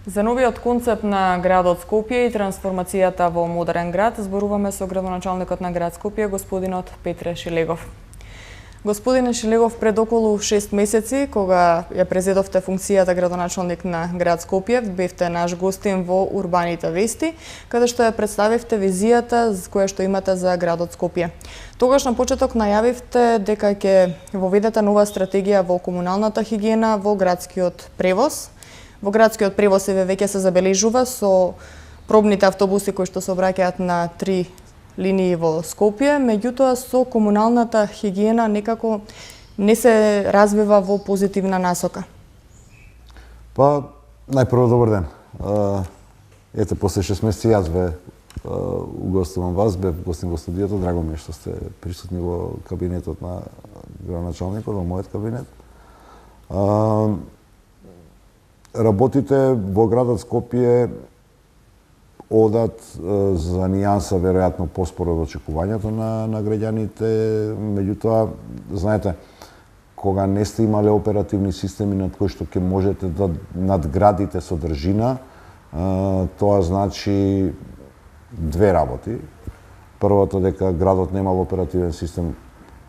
За новиот концепт на градот Скопје и трансформацијата во модерен град зборуваме со градоначалникот на град Скопје, господинот Петре Шилегов. Господине Шилегов, пред околу 6 месеци, кога ја презедовте функцијата градоначалник на град Скопје, бевте наш гостин во Урбаните вести, каде што ја представивте визијата која што имате за градот Скопје. Тогаш на почеток најавивте дека ќе воведете нова стратегија во комуналната хигиена во градскиот превоз. Во градскиот превоз веќе се забележува со пробните автобуси кои што се обраќаат на 3 линии во Скопје, меѓутоа со комуналната хигиена некако не се развива во позитивна насока. Па, најпрво добар ден. Ете, после 6 месеци јас ве угостувам вас, бев гостин во студиото, драго ми е што сте присутни во кабинетот на градоначалникот, во мојот кабинет. Работите во градот Скопје одат за нијанса веројатно поспоро од очекувањето на граѓаните, меѓутоа, знаете, кога не сте имале оперативни системи над кои што ќе можете да надградите содржина, тоа значи две работи. Првото дека градот немал оперативен систем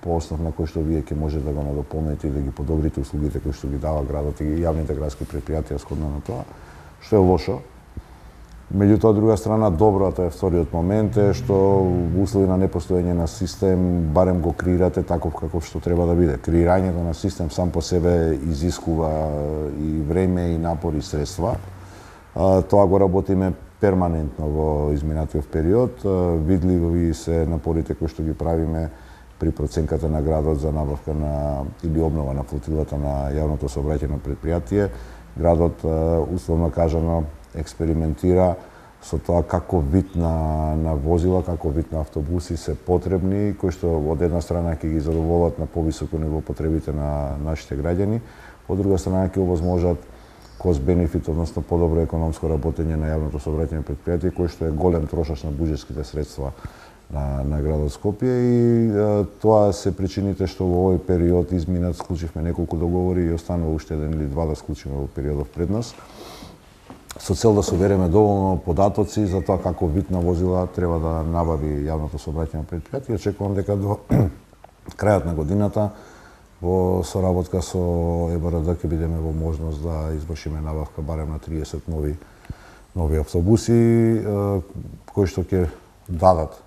по основ на кој што вие ќе може да го надополните и да ги подобрите услугите кои што ги дава градот и јавните градски претпријатија сходно на тоа, што е лошо. Меѓутоа, од друга страна, доброто е вториот момент е што во услови на непостоење на систем барем го креирате таков каков што треба да биде. Креирањето на систем сам по себе изискува и време, и напор, и средства. Тоа го работиме перманентно во изминатиот период. Видливи се напорите кои што ги правиме при проценката на градот за набавка на или обнова на флотилата на јавното сообраќајно претпријатие. Градот, условно кажано, експериментира со тоа како вид на возила, како вид на автобуси се потребни, кои што од една страна ќе ги задоволат на повисоко ниво потребите на нашите граѓани, од друга страна ќе овозможат кост бенефит, односно подобро економско работење на јавното сообраќајно претпријатие, кој што е голем трошач на буџетските средства на градот Скопје, и тоа се причините што во овој период изминат склучивме неколку договори и останува уште еден или два да склучиме во периодов пред нас, со цел да собереме доволно податоци за тоа како вид на возила треба да набави јавното сообраќајно претпријатие. Очекувам дека до крајот на годината во соработка со ЕБРД ќе бидеме во можност да извршиме набавка барем на 30 нови автобуси кои што ќе дадат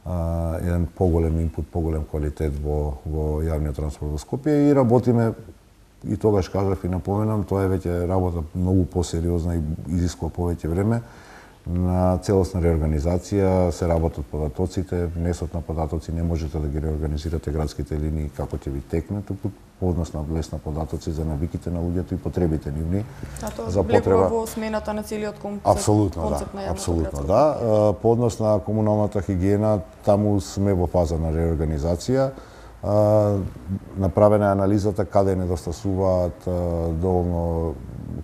еден поголем инпут, поголем квалитет во јавниот транспорт во Скопје, и работиме, и тогаш кажав и напоменам, тоа е веќе работа многу посериозна и изискува повеќе време. На целосна реорганизација се работат податоците, внесот на податоци не можете да ги реорганизирате градските линии како ќе ви текне, туку по однос на влез на податоци за навиките на луѓето и потребите нивни за потреба во смената на целиот концепт. Апсолутно, на апсолутно, да. По однос на комуналната хигиена, таму сме во фаза на реорганизација. Направена е анализата каде недостасуваат доволно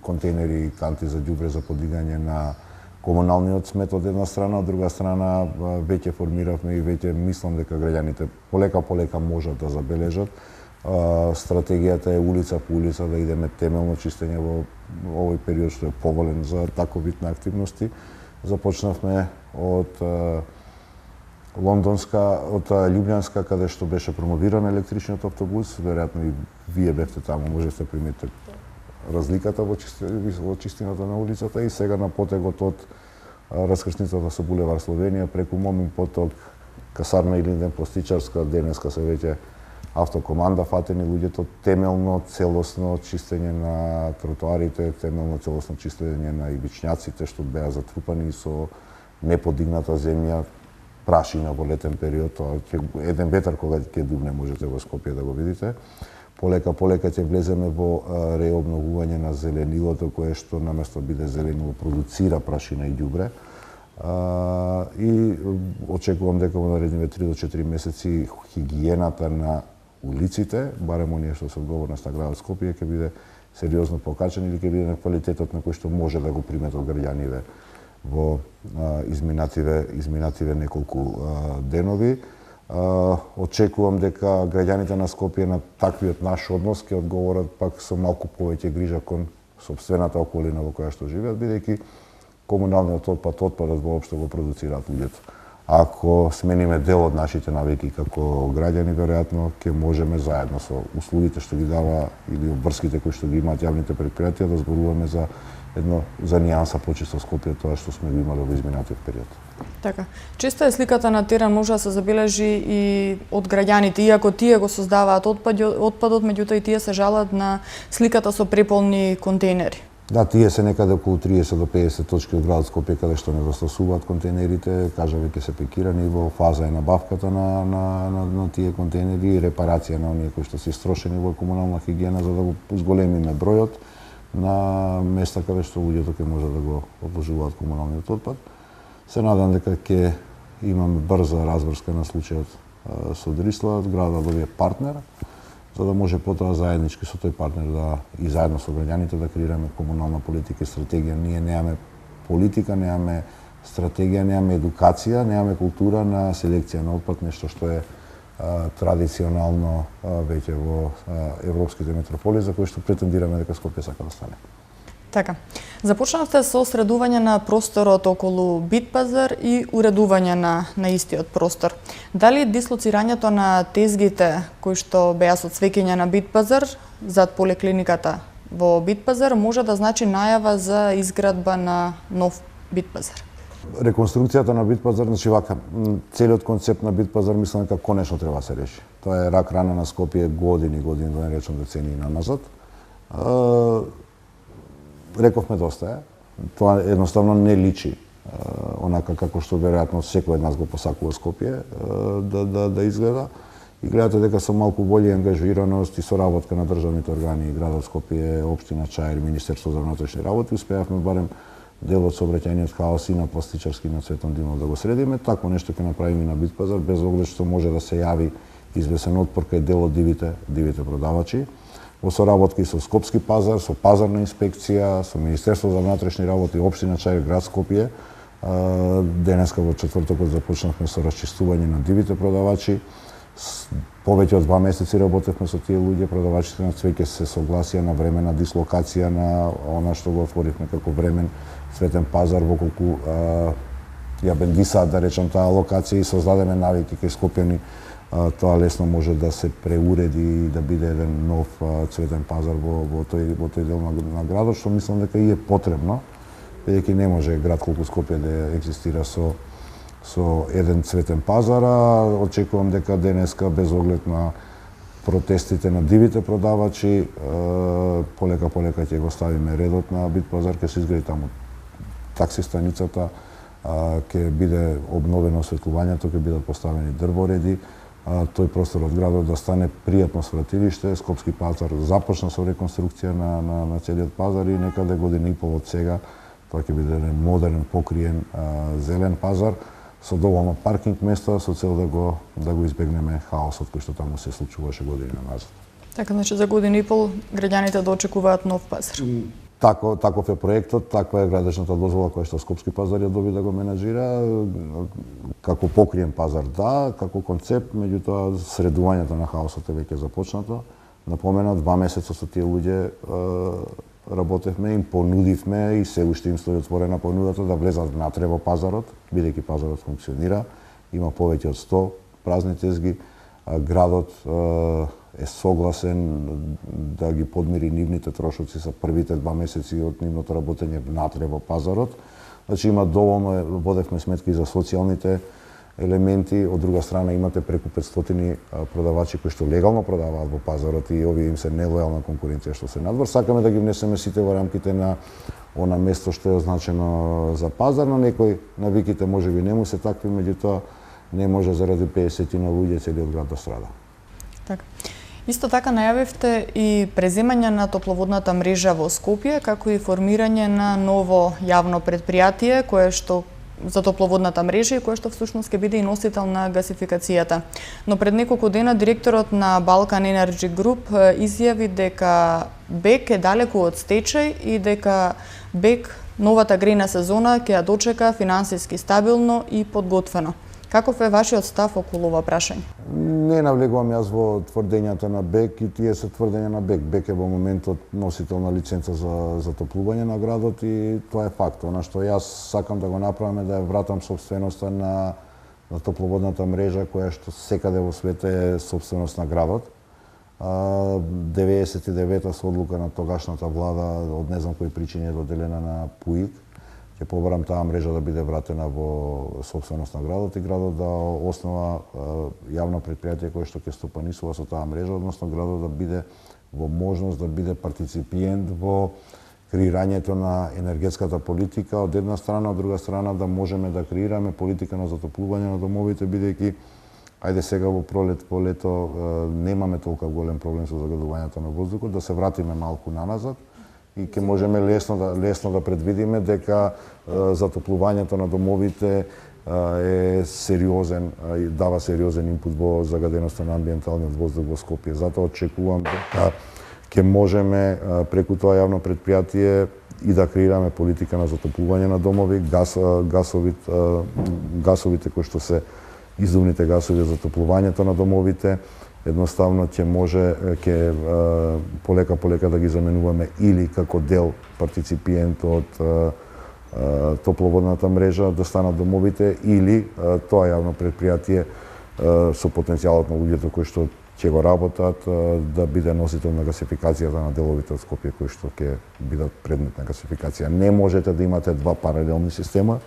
контейнери и канти за ѓубре за подигање на комуналниот смет од една страна, од друга страна веќе формиравме и веќе мислам дека граѓаните полека можат да забележат. Стратегијата е улица по улица да идеме темелно чистење во овој период што е поволен за таков вид на активности. Започнавме од од Љубљанска, каде што беше промовиран електричниот автобус, веројатно и вие бевте таму, можете приметите разликата во чистината на улицата, и сега на потегот од раскршницата со булевар Словенија преку Момин поток, Касарна Илинден, Постичарска, денеска се веќе автокоманда фатени луѓето, темелно целосно чистење на тротоарите, темелно целосно чистење на ивичњаците што беа затрупани со неподигната земја, прашина во летен период, тоа еден ветар кога ќе дувне можете во Скопје да го видите. Полека ќе влеземе во реобновување на зеленилото, кое што наместо биде зеленило продуцира прашина и ѓубре. И очекувам дека во наредните 3 до 4 месеци хигиената на улиците, барем оние што се одговорност на градот Скопје, ќе биде сериозно покачен или ќе биде на квалитетот на кој што може да го приметат граѓаните во изминативе неколку денови. Очекувам дека граѓаните на Скопје на таквиот наш однос ќе одговорат пак со малку повеќе грижа кон сопствената околина во која што живеат, бидејќи комуналниот отпадот воопшто го продуцираат луѓето. Ако смениме дел од нашите навики како граѓани, веројатно ќе можеме заедно со услугите што ги дава или обврските кои што ги имаат јавните предпријатија да зборуваме за нијанса почисто Скопје, тоа што сме го имали во изминатиот период. Така. Често е сликата на терен може да се забележи и од граѓаните, иако тие го создаваат отпадот, меѓутоа и тие се жалат на сликата со преполни контейнери. Да, тие се некаде околу 30 до 50 точки од градот Скопје каде што недостасуваат контейнерите, кажа веќе се пекирани, во фаза е набавката на тие контейнери и репарација на оние кои што се истрошени во комунална хигиена за да го зголемиме бројот на места каде што луѓето ќе може да го одложуваат комуналниот отпад. Се надам дека ќе имаме брза разврска на случајот со Дрисла, градот добие партнер, за да може потоа заеднички со тој партнер и заедно со граѓаните да креираме комунална политика и стратегија. Ние немаме политика, немаме стратегија, немаме едукација, немаме култура на селекција на отпад, нешто што е традиционално веќе во европските метрополи, за кои што претендираме дека Скопје сака да стане. Така. Започнавте со средување на просторот околу Битпазар и уредување на истиот простор. Дали дислоцирањето на тезгите кои што беа со цвеќење на Битпазар зад поликлиниката во Битпазар може да значи најава за изградба на нов Битпазар? Реконструкцијата на Битпазар, значи вака, целиот концепт на Битпазар мислам дека конечно треба да се реши. Тоа е рак рана на Скопје години, да не речам децении назад. Рековме доста е. Тоа едноставно не личи онака како што веројатно секој од нас го посакува Скопје да изгледа. И гледате дека со малку болја ангажираност и соработка на државните органи, градот Скопје, општина Чаир, Министерство за внатрешни работи, успеавме барем дел од сообраќајниот хаос и на Пластичарски и на Цветан Димов да го средиме. Такво нешто ќе направиме и на Битпазар, без оглед што може да се јави извесен отпор кај дел од дивите продавачи. Во соработка и со Скопски пазар, со пазарна инспекција, со Министерство за внатрешни работи, општина Чаир, град Скопје. Денеска во четвртокот започнавме со расчистување на дивите продавачи. Повеќе од 2 месеци работевме со тие луѓе, продавачите на цвеќе се согласија на времена дислокација на она што го отворивме како времен цветен пазар во колку ја бендисаат, да речам, таа локација и создадеме навики кај скопјани. Тоа лесно може да се преуреди и да биде еден нов цветен пазар во тој дел на градот, што мислам дека и е потребно, бидејќи не може град колку Скопје да екзистира со еден цветен пазар. Очекувам дека денеска, без оглед на протестите на дивите продавачи, полека ќе го ставиме редот на Битпазар, ќе се изгради таму такси станицата, ќе биде обновено осветлувањето, ќе бидат поставени дрвореди, тој простор од градот да стане пријатно свратилиште. Скопски пазар започна со реконструкција на целиот пазар и некаде година и пол од сега тоа ќе биде еден модерен, покриен, зелен пазар со доволно паркинг места со цел да го избегнеме хаосот кој што таму се случуваше години назад. Така, значи за година и пол граѓаните да очекуваат нов пазар. Таков е проектот, таква е градечната дозвола која што Скопски пазар ја доби да го менаџира. Како покриен пазар да, како концепт, меѓутоа средувањето на хаосот е веќе започнато. Напомена, 2 месеца со тие луѓе работевме, им понудивме и се уште им стои отворена понудата да влезат внатре во пазарот, бидејќи пазарот функционира, има повеќе од 100 празни тезги, градот е согласен да ги подмири нивните трошоци за првите 2 месеци од нивното работење внатре во пазарот. Значи има доволно, водевме сметки и за социјалните елементи, од друга страна имате преку 500 продавачи кои што легално продаваат во пазарот и овие им се нелојална конкуренција што се надвор. Сакаме да ги внесеме сите во рамките на она место што е означено за пазар, на некој навиките можеби не му се такви, меѓутоа не може заради 50 на луѓе целиот град да страда. Така. Исто така најавивте и преземање на топловодната мрежа во Скопје, како и формирање на ново јавно предпријатие кое што за топловодната мрежа и кое што всушност ќе биде и носител на гасификацијата. Но пред неколку дена директорот на Balkan Energy Group изјави дека БЕК е далеку од стечај и дека БЕК новата грејна сезона ќе ја дочека финансиски стабилно и подготвено. Каков е вашиот став околу ова прашање? Не навлегувам јас во тврдењата на БЕК и тие се тврдења на БЕК. БЕК е во моментот носител на лиценца за затоплување на градот и тоа е факт. Она што јас сакам да го направам е да ја вратам собственоста на топловодната мрежа која што секаде во света е собственост на градот. 99-та со одлука на тогашната влада од не знам кои причини е доделена на ПУИК. Ќе побарам таа мрежа да биде вратена во собственост на градот и градот да основа јавно претпријатие кое што ќе стопанисува со таа мрежа, односно градот да биде во можност да биде партиципиент во креирањето на енергетската политика од една страна, од друга страна да можеме да креираме политика на затоплување на домовите, бидејќи ајде сега во пролет, во лето немаме толку голем проблем со загадувањето на воздухот, да се вратиме малку наназад и ќе можеме лесно да предвидиме дека затоплувањето на домовите е сериозен и дава сериозен инпут во загаденоста на амбиенталниот воздух во Скопје. Затоа очекувам дека ќе можеме преку тоа јавно претпријатие и да креираме политика на затоплување на домови, гасовите кои што се издувните гасови за затоплувањето на домовите, едноставно ќе полека да ги заменуваме или како дел партиципиент од топловодната мрежа да станат домовите или тоа јавно претпријатие со потенцијалот на луѓето кои што ќе го работат да биде носител на гасификацијата на деловите од Скопје кои што ќе бидат предмет на гасификација. Не можете да имате два паралелни система,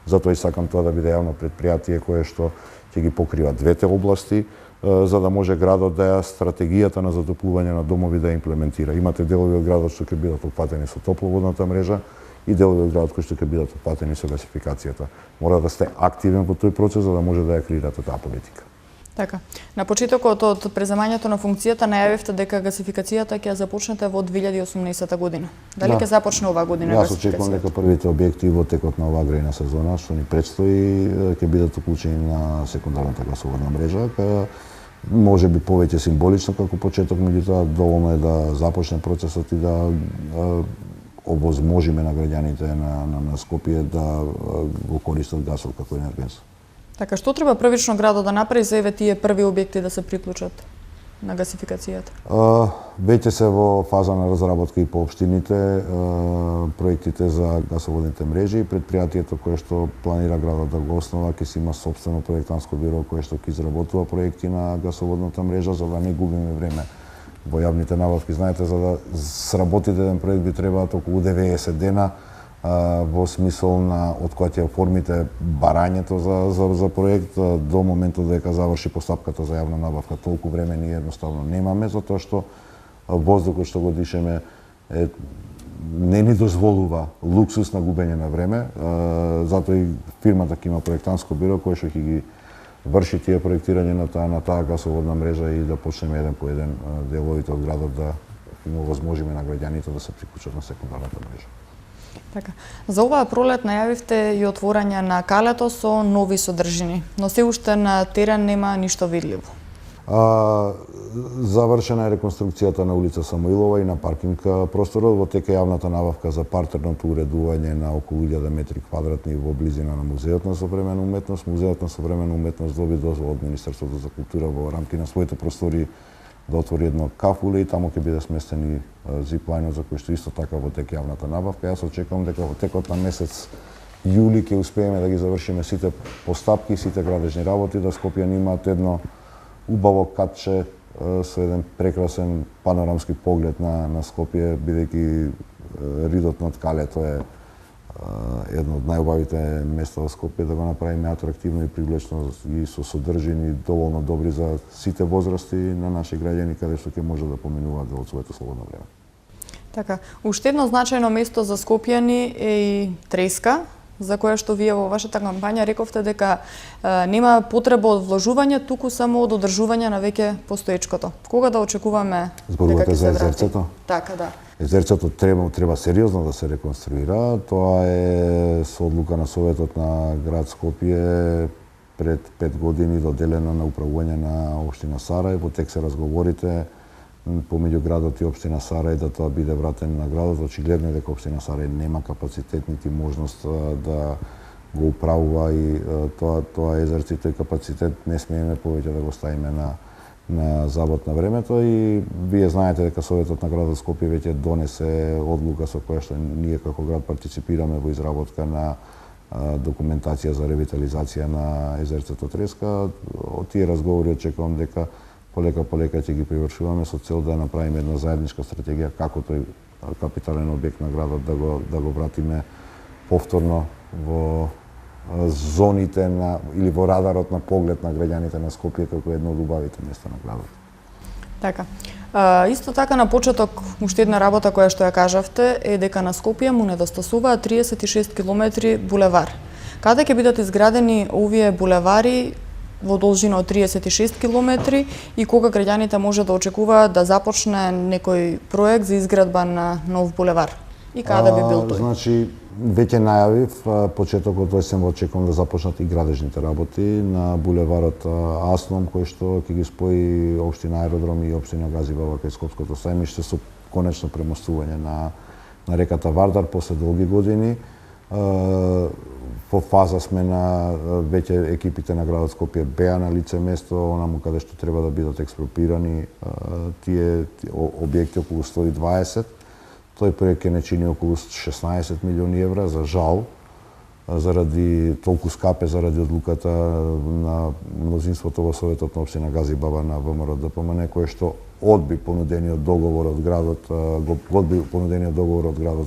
затоа и сакам тоа да биде јавно претпријатие кое што ќе ги покрива двете области, за да може градот да ја стратегијата на затоплување на домови да ја имплементира. Имате делови од градот што ќе бидат опфатени со топловодната мрежа и делови од градот кои што ќе бидат опфатени со гасификацијата. Мора да сте активен во тој процес за да може да ја креирате таа политика. Така. На почетокот од преземањето на функцијата најавивте дека гасификацијата ќе ја започнете во 2018 година. Дали ќе започне оваа година гасификацијата? Јас очекувам дека првите објекти во текот на оваа грејна сезона што ни предстои ќе бидат уклучени на секундарната гасоводна мрежа, може би повеќе символично како почеток, меѓутоа доволно е да започне процесот и да овозможиме на граѓаните на Скопје да го користат гасот како енергенс. Така, што треба првично градот да направи за тие први објекти да се приклучат на гасификацијата? Веќе се во фаза на разработка и по општините проектите за гасоводните мрежи и предпријатието кое што планира градот да го основа ќе си има сопствено проектанско биро кое што ќе изработува проекти на гасоводната мрежа за да не губиме време во јавните набавки. Знаете, за да сработи еден проект би требаат околу 90 дена во смисол на од кога ќе оформите барањето за проект до моментот дека заврши постапката за јавна набавка. Толку време ние едноставно немаме, затоа што воздухот што го дишеме не ни дозволува луксус на губење на време. Затоа и фирмата ќе има проектанско биро кое што ќе ги врши тие проектирање на таа гасоводна мрежа и да почнеме еден по еден деловите од градот да им овозможиме на граѓаните да се приклучат на секундарната мрежа. Така. За оваа пролет најавивте и отворање на калето со нови содржини, но се уште на терен нема ништо видливо. Завршена е реконструкцијата на улица Самоилова и на паркинг просторот, во тека јавната набавка за партерното уредување на околу 1000 метри квадратни во близина на Музеот на современа уметност. Музеот на современа уметност доби дозвола од Министерството за култура во рамки на своите простори да отвори едно кафуле и таму ќе биде сместен и зиплајнот за кој што исто така во тек јавната набавка. Јас очекувам дека во текот на месец јули ќе успееме да ги завршиме сите постапки, сите градежни работи, да Скопјани имаат едно убаво катче со еден прекрасен панорамски поглед на Скопје, бидејќи ридот над калето е едно од најубавите места во Скопје, да го направиме атрактивно и привлечно и со содржини доволно добри за сите возрасти на наши граѓани, каде што ќе може да поминуваат дел од своето слободно време. Така, уште едно значајно место за скопјани е и Треска, за која што вие во вашата кампања рековте дека нема потреба од вложување, туку само од одржување на веќе постоечкото. Кога да очекуваме дека ќе се врати? Езерцето? Така, да. Езерцето треба сериозно да се реконструира. Тоа е со одлука на Советот на град Скопје пред 5 години доделено на управување на општина Сарај. Во тек се разговорите помеѓу градот и општина Сарај да тоа биде вратено на градот. Очигледно е дека општина Сарај нема капацитет нити можност да го управува и тоа езерце, тој капацитет не смееме повеќе да го ставиме на забот на времето и вие знаете дека Советот на градот Скопје веќе донесе одлука со која што ние како град партиципираме во изработка на документација за ревитализација на езерцето Треска. Од тие разговори очекувам дека полека ќе ги привршуваме со цел да направиме една заедничка стратегија како тој капитален објект на градот да го вратиме повторно во зоните или во радарот на поглед на граѓаните на Скопје како едно од убавите места на градот. Така. Исто така на почеток уште една работа која што ја кажавте е дека на Скопје му недостасуваат 36 километри булевар. Каде ќе бидат изградени овие булевари во должина од 36 километри и кога граѓаните може да очекуваат да започне некој проект за изградба на нов булевар? И каде би бил тој? Значи, веќе најавив почетокот во есен очекувам да започнат и градежните работи на булеварот Асном, кој што ќе ги спои општина Аеродром и општина Газибава кај Скопското сајмиште со конечно премостување на реката Вардар после долги години. Во фаза сме на веќе екипите на градот Скопје беа на лице место, онаму каде што треба да бидат експропирани тие објекти околу 120. Тој проект ќе не чини околу 16 милиони евра, за жал, заради толку скапе, заради одлуката на мнозинството во Советот на општина Газибаба на ВМРО ДПМН, кој што одби понудениот договор од градот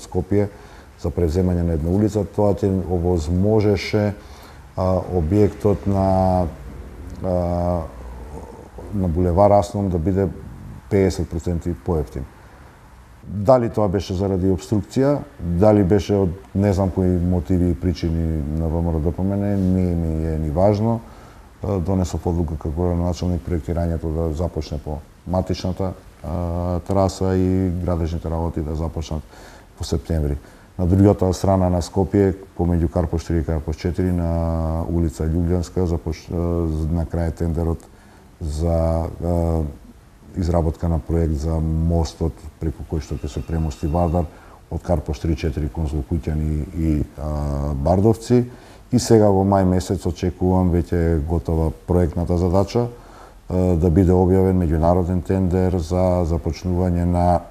Скопје за превземање на една улица. Тоа ќе овозможеше објектот на булевар Асном да биде 50% поевтин. Дали тоа беше заради обструкција, дали беше од не знам кои мотиви и причини на ВМРО ДПМН, не ми е ни важно. Донесов одлука како началник проектирањето да започне по матичната траса и градежните работи да започнат во септември. На другата страна на Скопје, помеѓу Карпош 3 и Карпош 4, на улица Љубљанска, на крај тендерот за изработка на проект за мостот преку кој што ќе се премости Вардар од Карпош 3-4 Конзул Куќани и Бардовци. И сега во мај месец очекувам веќе готова проектната задача да биде објавен меѓународен тендер за започнување на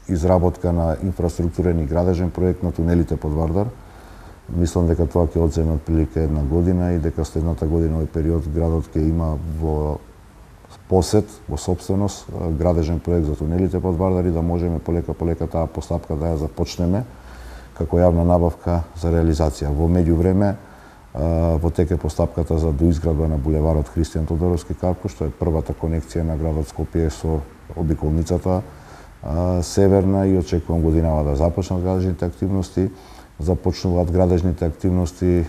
изработка на инфраструктурен и градежен проект на тунелите под Вардар. Мислам дека тоа ќе одземе отприлика една година и дека следната година овој период градот ќе има во посет, во собственост, градежен проект за тунелите под Вардар и да можеме полека таа постапка да ја започнеме како јавна набавка за реализација. Во меѓувреме, во тек е постапката за доизградба на булеварот Христијан Тодоровски Карпош, што е првата конекција на градот Скопје со обиколницата северна и очекувам годинава да започнат градежните активности. Започнуваат градежните активности,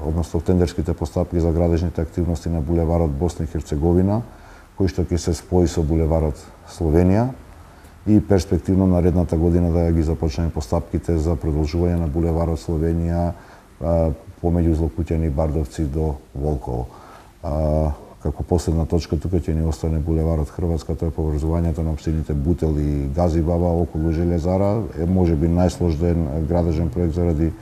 односно тендерските постапки за градежните активности на булеварот Босна и Херцеговина, кој што ќе се спои со булеварот Словенија и перспективно наредната година да ги започнеме постапките за продолжување на булеварот Словенија помеѓу Злокуќани и Бардовци до Волково. Како последна точка тука ќе ни остане булеварот Хрватска, тоа е поврзувањето на општините Бутел и Газибаба околу Железара, е можеби најсложен градежен проект заради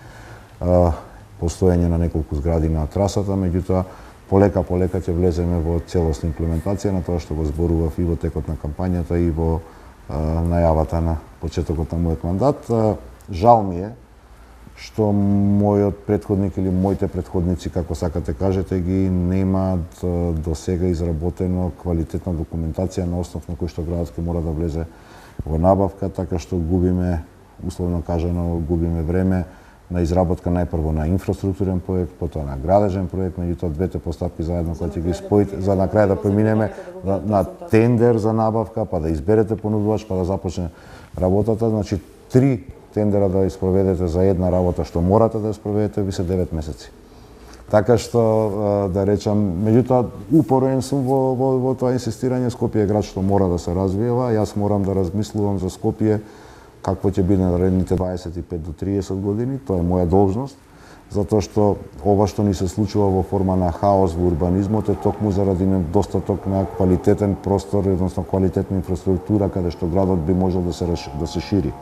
постоење на неколку згради на трасата, меѓутоа полека ќе влеземе во целосна имплементација на тоа што го зборував и во текот на кампањата и во најавата на почетокот на мојот мандат. Жал ми е што мојот претходник или моите претходници, како сакате кажете, ги немаат до сега изработено квалитетна документација на основ на кој што градот ќе мора да влезе во набавка, така што губиме, условно кажано, време на изработка најпрво на инфраструктурен проект, потоа на градежен проект, меѓутоа двете постапки заедно кои ќе ги споите, за на крај да преминеме на тендер за набавка, па да изберете понудувач, па да започне работата. Значи 3 тендера да испроведете за една работа што морате да испроведете, ви се 9 месеци. Така што, да речам, меѓутоа упорен сум во тоа инсистирање. Скопје е град што мора да се развива, јас морам да размислувам за Скопје какво ќе биде наредните 25 до 30 години, тоа е моја должност, затоа што ова што ни се случува во форма на хаос во урбанизмот е токму заради недостаток на квалитетен простор, односно квалитетна инфраструктура каде што градот би можел да се шири.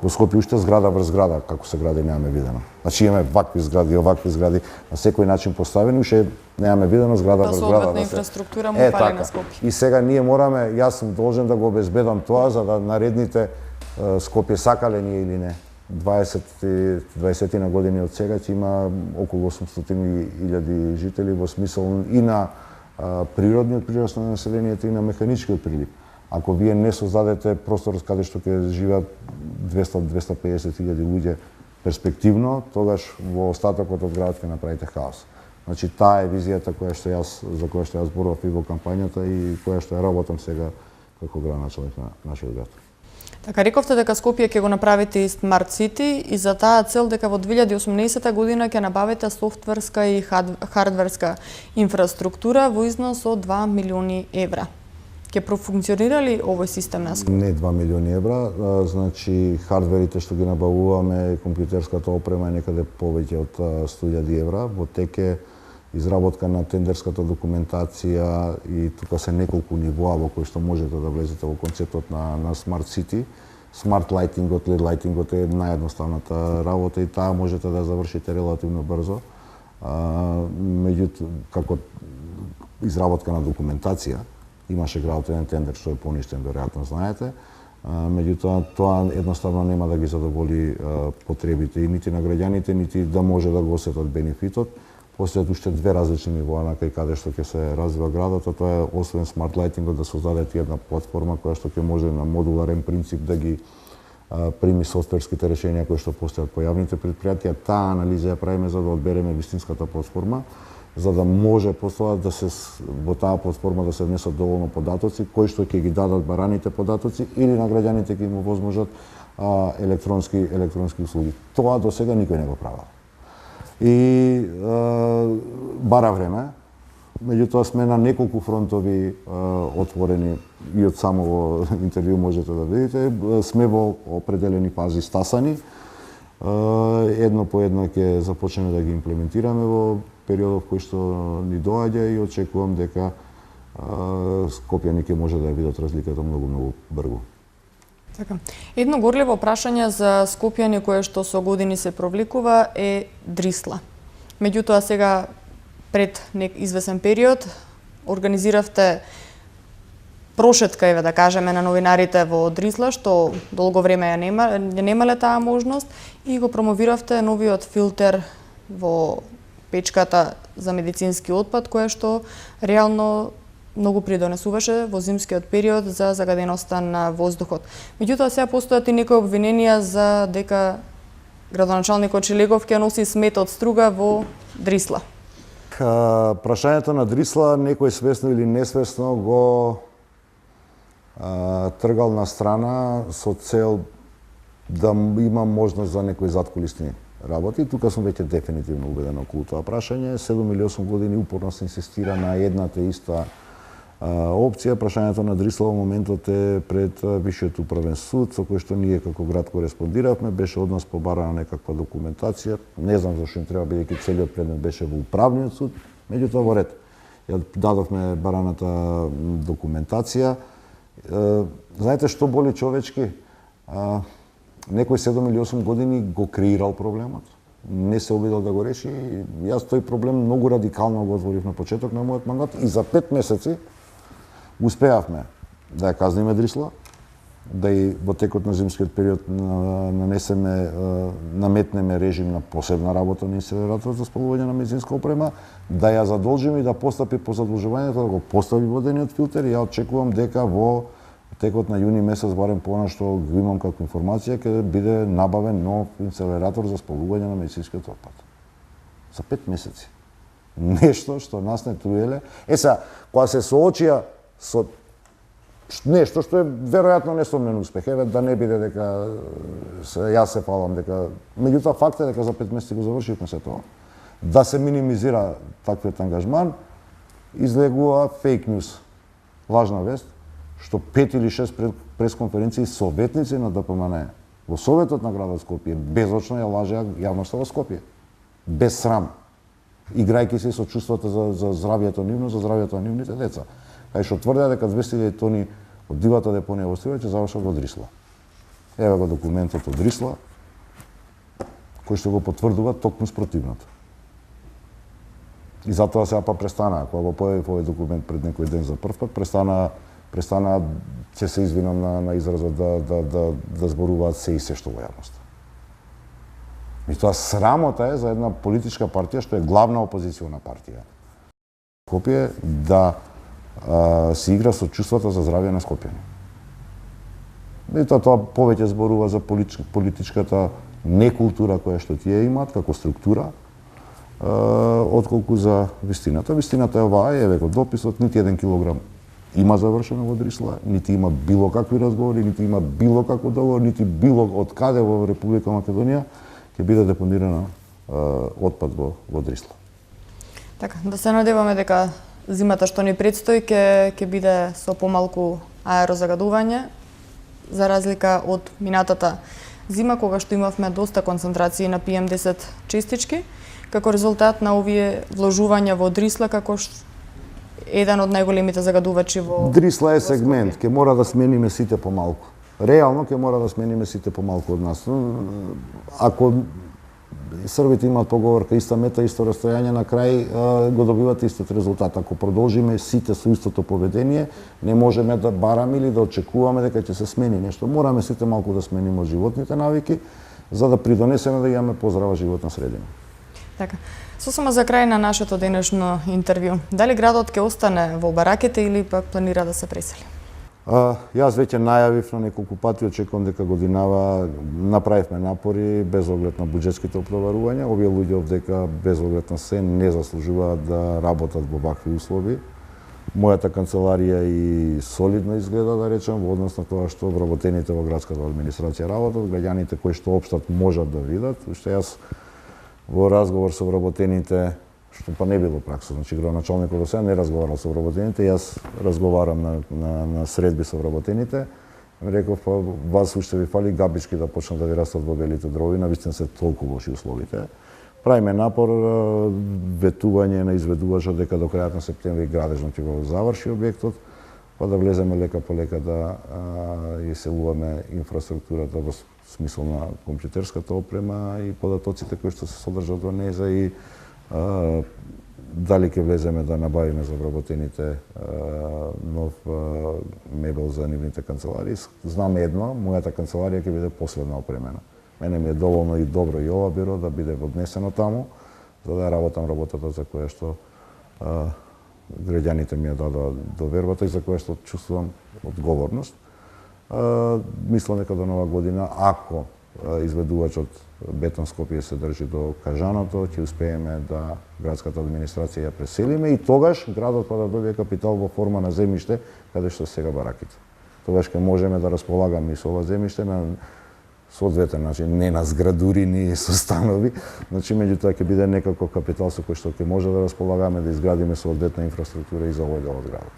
Во Скопје уште зграда врз зграда, како се гради, немаме видено. Значи имаме вакви згради, на секој начин поставени, уште немаме видено зграда врз зграда. Соодветна инфраструктура му фали на Скопје. И сега ние мораме, јас сум должен да го обезбедам тоа, за да наредните Скопје сакале ние или не. 20 на години од сега ќе има околу 800.000 жители во смисол и на природниот прираст на населението и на механичкиот прилив. Ако вие не создадете простор каде што ќе живеат 200-250.000 луѓе перспективно, тогаш во остатокот од градот ќе направите хаос. Значи таа е визијата за која што јас зборував и во кампањата и која што ја работам сега како градоначалник на нашиот град. Така, рековте дека Скопје ќе го направите Smart City и за таа цел дека во 2018 година ќе набавите софтверска и хардверска инфраструктура во износ од 2 милиони евра. Ќе профункционира ли овој систем на Скопје? Не 2 милиони евра, значи хардверите што ги набавуваме, компјутерската опрема е некаде повеќе од 100.000 евра. Во тек е изработка на тендерската документација и тука се неколку нивоа во кои што можете да влезете во концептот на Smart City. Smart Lightingот, LED Lightingот е наједноставната работа и таа можете да завршите релативно брзо. Меѓутоа, како изработка на документација, имаше градот еден тендер што е поништен, веројатно знаете. Меѓутоа, тоа едноставно нема да ги задоволи потребите и нити на граѓаните, нити да може да го осетат бенефитот. Постојат уште две различни нивоа на каде што ќе се развива градот, а тоа е освен Smart Lightingот да создадете една платформа која што ќе може на модуларен принцип да ги прими софтверските решенија кои што постојат по јавните предпријатија. Таа анализа ја правиме за да одбереме вистинската платформа, за да може после да се во таа платформа да се внесат доволно податоци кои што ќе ги дадат бараните податоци или на граѓаните ќе им овозможат електронски услуги. Тоа до сега никој не го правил. И бара време, меѓутоа сме на неколку фронтови отворени и од самого интервју можете да видите, сме во определени фази стасани. Едно по едно ќе започнеме да ги имплементираме во периодов кој што ни доаѓа и очекувам дека Скопјани ќе може да ја видат разликата многу брзо. Така. Едно горливо прашање за Скопјани кое што со години се провлекува е Дрисла. Меѓутоа сега пред извесен период организиравте прошетка, еве да кажеме, на новинарите во Дрисла, што долго време ја немале таа можност и го промовиравте новиот филтер во печката за медицински отпад, која што реално многу придонесуваше во зимскиот период за загаденоста на воздухот. Меѓутоа сега постојат и некои обвиненија за дека градоначалникот Шилегов ќе носи смет од струга во Дрисла. Прашањето на Дрисла некој свесно или несвесно го тргал на страна со цел да има можност за некои заткулисни работи. Тука сум веќе дефинитивно убеден околу тоа прашање. 7 или 8 години упорно се инсистира на едната иста опција. Прашањето на Дрисла во моментот е пред Висшиот управен суд, со кој што ние како град кореспондиравме, беше од нас побарана некаква документација. Не знам зашто им треба, бидејќи целиот предмет беше во управниот суд, меѓутоа во ред. Ја дадовме бараната документација. Знаете што боли човечки? Некој 7 или 8 години го креирал проблемот, не се обидел да го реши. Јас тој проблем многу радикално го отворив на почеток на мојот мандат и за 5 месеци успеавме да ја казниме Дрисла, да и во текот на зимскиот период наметнеме режим на посебна работа на инсинератор за спалување на медицинска опрема, да ја задолжиме и да постапи по задолжувањето да го постави водениот филтер и ја очекувам дека во текот на јуни месец, барем по она што го имам како информација, ќе биде набавен нов инсинератор за спалување на медицинскиот отпад. За 5 месеци. Нешто што нас не труеле. Сега, кога се соочија со нешто што е веројатно несомнен успех, еве да не биде дека јас се фалам дека, меѓутоа факт е дека за 5 месеци го завршивме се тоа. Да се минимизира таквиот ангажман, излегува фейк нюс, лажна вест, што 5 или 6 пресконференции советници на ДПМН во Советот на градот Скопје безочно ја лажеа јавноста во Скопје. Без срам. Играјќи се со чувствата за здравјето нивно, за здравјето на нивните деца. Кај што тврдеа дека 200.000 тони од дивата депонија во Стивај ќе завршат во Дрисла. Еве го документот од Рисла, кој што го потврдува токму спротивното. И затоа сега па престана, кога го појави овој документ пред некој ден за прв пат, престана ќе се извинам на изразот да зборуваат се и се што во јавноста. И тоа срамота е за една политичка партија што е главна опозициона партија. Скопје да се игра со чувствата за здравје на скопјани. И тоа повеќе зборува за политичката некултура која што тие имаат како структура, отколку за вистината. Вистината е оваа, еве го дописот, нити 1 килограм има завршено во Дрисла, нити има било какви разговори, нити има било како договор, нити било од каде во Република Македонија ќе биде депонирано отпад во Дрисла. Така, да се надеваме дека зимата што ни предстои ќе биде со помалку аерозагадување, за разлика од минатата зима кога што имавме доста концентрации на PM10 честички, како резултат на овие вложувања во Дрисла како еден од најголемите загадувачи во Дрисла е сегмент, ќе мора да смениме сите помалку. Реално ќе мора да смениме сите помалку од нас. Ако србите имаат поговорка иста мета, исто растојање, на крај го добивате истиот резултат. Ако продолжиме сите со истото поведение, не можеме да бараме или да очекуваме дека ќе се смени нешто. Мораме сите малку да смениме од животните навики, за да придонесеме да имаме поздрава животна средина. Така. Сосема за крај на нашето денешно интервју. Дали градот ќе остане во бараките или пак планира да се пресели? Јас веќе најавив на неколку пати, очекувам дека годинава направивме напори без оглед на буџетските опроварувања. Овие луѓе овдека без оглед на се не заслужуваат да работат во вакви услови. Мојата канцеларија и солидно изгледа, да речем, во однос на тоа што вработените во градската администрација работат, граѓаните кои што општат можат да видат. Уште јас во разговор со вработените, што па не било пракса, значи градоначалникот до сега не разговарал со вработените, јас разговарам на средби со вработените, реков, па вас уште ви фали габички да почнат да ви растат во белите дрови, навистина се толку лоши условите. Правиме напор, ветување на изведувачот дека до крајот на септември градежно ќе го заврши објектот, па да влеземе лека по лека да иселуваме инфраструктурата во смисол на компјутерската опрема и податоците кои што се содржат во неја и дали ќе влеземе да набавиме за вработените нов мебел за нивните канцеларии. Знам едно, мојата канцеларија ќе биде последна опремена. Мене ми е доволно и добро и ова биро да биде однесено таму, за да работам работата за која што граѓаните ми ја дадоа довербата и за која што чувствувам одговорност. Мислам дека до нова година, ако изведувачот Бетон Скопје се држи до кажаното, ќе успееме да градската администрација ја преселиме и тогаш градот да добие капитал во форма на земјиште каде што сега бараките. Тогаш ќе можеме да располагаме и со ова земјиште на соодветен начин, не на зградури, ни со станови, значи меѓутоа ќе биде некако капитал со кој што ќе може да располагаме да изградиме соодветна инфраструктура и за овој дел од градот.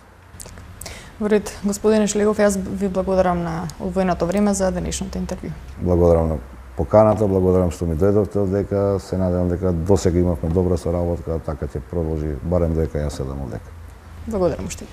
Во ред, господине Шлегов, јас ви благодарам на одвоеното време за денешното интервју. Благодарам на поканата, благодарам што ми дојдовте овдека, се надевам дека досега имавме добра соработка, така ќе продолжи барем дека јас седам овдека. Благодарам уште.